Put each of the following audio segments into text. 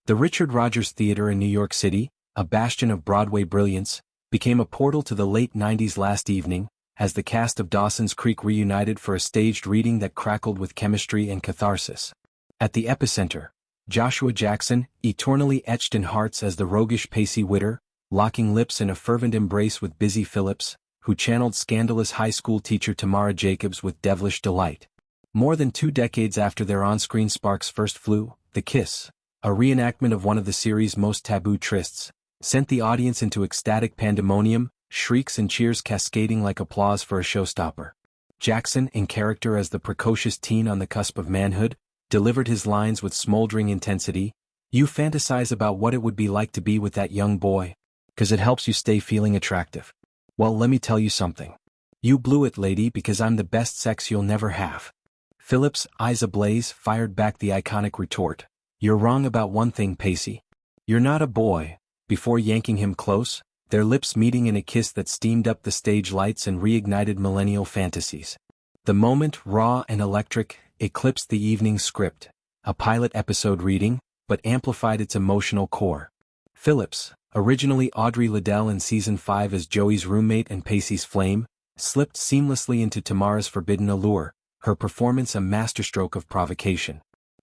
The Richard Rodgers Theater in New York City, a bastion of Broadway brilliance, became a portal to the late 90s last evening, as the cast of Dawson's Creek reunited for a staged reading that crackled with chemistry and catharsis. At the epicenter, Joshua Jackson, eternally etched in hearts as the roguish Pacey Witter, locking lips in a fervent embrace with Busy Phillips, who channeled scandalous high school teacher Tamara Jacobs with devilish delight. More than 2 decades after their on-screen sparks first flew, the kiss, a reenactment of one of the series' most taboo trysts, sent the audience into ecstatic pandemonium, shrieks and cheers cascading like applause for a showstopper. Jackson, in character as the precocious teen on the cusp of manhood, delivered his lines with smoldering intensity. You fantasize about what it would be like to be with that young boy, 'cause it helps you stay feeling attractive. Well, let me tell you something. You blew it, lady, because I'm the best sex you'll never have. Phillips, eyes ablaze, fired back the iconic retort. You're wrong about one thing, Pacey. You're not a boy. Before yanking him close, their lips meeting in a kiss that steamed up the stage lights and reignited millennial fantasies. The moment, raw and electric, eclipsed the evening's script, a pilot episode reading, but amplified its emotional core. Phillips, originally Audrey Liddell in Season 5 as Joey's roommate and Pacey's flame, slipped seamlessly into Tamara's forbidden allure, her performance a masterstroke of provocation.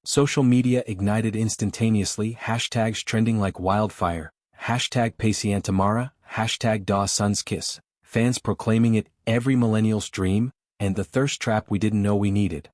Social media ignited instantaneously, hashtags trending like wildfire, hashtag Pacey and Tamara, hashtag Dawson's Kiss, fans proclaiming it every millennial's dream, and the thirst trap we didn't know we needed.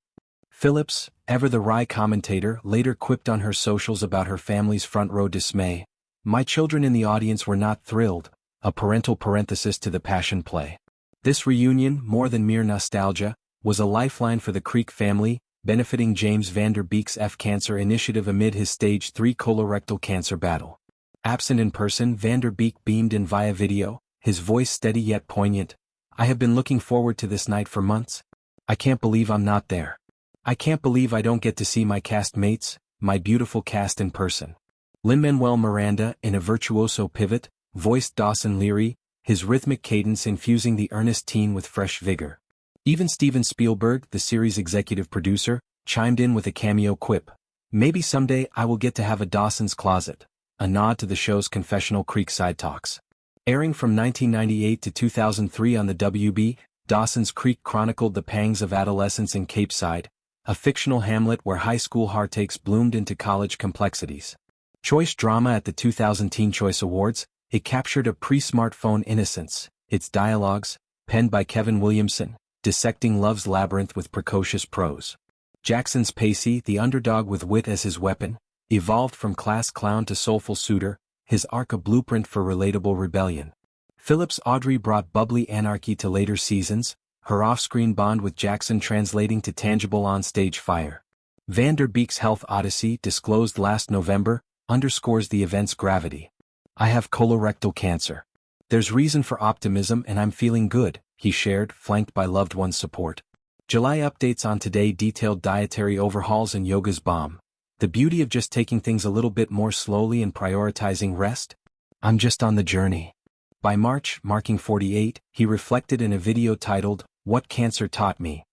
Phillips, ever the wry commentator, later quipped on her socials about her family's front-row dismay. My children in the audience were not thrilled, a parental parenthesis to the passion play. This reunion, more than mere nostalgia, was a lifeline for the Creek family, benefiting James Vander Beek's F-Cancer initiative amid his Stage 3 colorectal cancer battle. Absent in person, Vander Beek beamed in via video, his voice steady yet poignant. I have been looking forward to this night for months. I can't believe I'm not there. I can't believe I don't get to see my cast mates, my beautiful cast in person. Lin-Manuel Miranda, in a virtuoso pivot, voiced Dawson Leary, his rhythmic cadence infusing the earnest teen with fresh vigor. Even Steven Spielberg, the series' executive producer, chimed in with a cameo quip. Maybe someday I will get to have a Dawson's Closet, a nod to the show's confessional Creekside talks. Airing from 1998 to 2003 on the WB, Dawson's Creek chronicled the pangs of adolescence in Cape Side, a fictional hamlet where high school heartaches bloomed into college complexities. Choice Drama at the 2000 Teen Choice Awards, it captured a pre-smartphone innocence, its dialogues, penned by Kevin Williamson, dissecting love's labyrinth with precocious prose. Jackson's Pacey, the underdog with wit as his weapon, evolved from class clown to soulful suitor, his arc a blueprint for relatable rebellion. Phillips' Audrey brought bubbly anarchy to later seasons, her off-screen bond with Jackson translating to tangible on-stage fire. Vander Beek's Health Odyssey, disclosed last November, underscores the event's gravity. I have colorectal cancer. There's reason for optimism and I'm feeling good, he shared, flanked by loved ones' support. July updates on Today detailed dietary overhauls and yoga's bomb. The beauty of just taking things a little bit more slowly and prioritizing rest? I'm just on the journey. By March, marking 48, he reflected in a video titled, What Cancer Taught Me.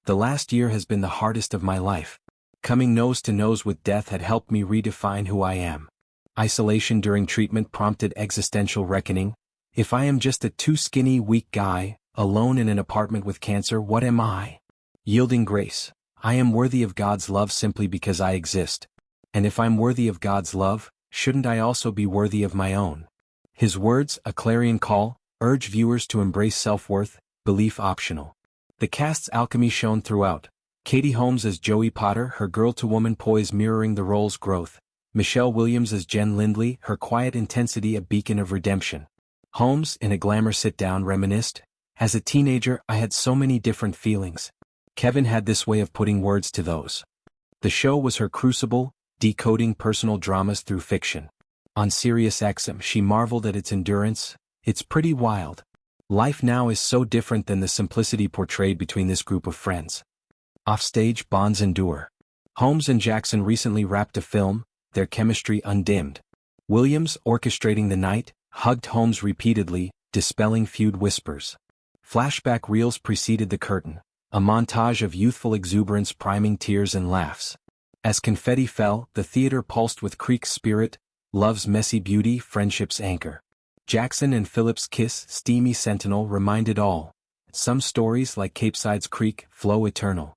The last year has been the hardest of my life. Coming nose to nose with death had helped me redefine who I am. Isolation during treatment prompted existential reckoning. If I am just a too skinny, weak guy, alone in an apartment with cancer, what am I? Yielding grace. I am worthy of God's love simply because I exist. And if I'm worthy of God's love, shouldn't I also be worthy of my own? His words, a clarion call, urge viewers to embrace self-worth, belief optional. The cast's alchemy shone throughout. Katie Holmes as Joey Potter, her girl-to-woman poise mirroring the role's growth. Michelle Williams as Jen Lindley, her quiet intensity a beacon of redemption. Holmes, in a glamour sit-down, reminisced, as a teenager I had so many different feelings. Kevin had this way of putting words to those. The show was her crucible, decoding personal dramas through fiction. On SiriusXM she marveled at its endurance. It's pretty wild. Life now is so different than the simplicity portrayed between this group of friends. Offstage bonds endure. Holmes and Jackson recently wrapped a film, their chemistry undimmed. Williams, orchestrating the night, hugged Holmes repeatedly, dispelling feud whispers. Flashback reels preceded the curtain, a montage of youthful exuberance priming tears and laughs. As confetti fell, the theater pulsed with Creek's spirit, love's messy beauty, friendship's anchor. Jackson and Philip's kiss, steamy sentinel, reminded all. Some stories, like Capeside's Creek, flow eternal.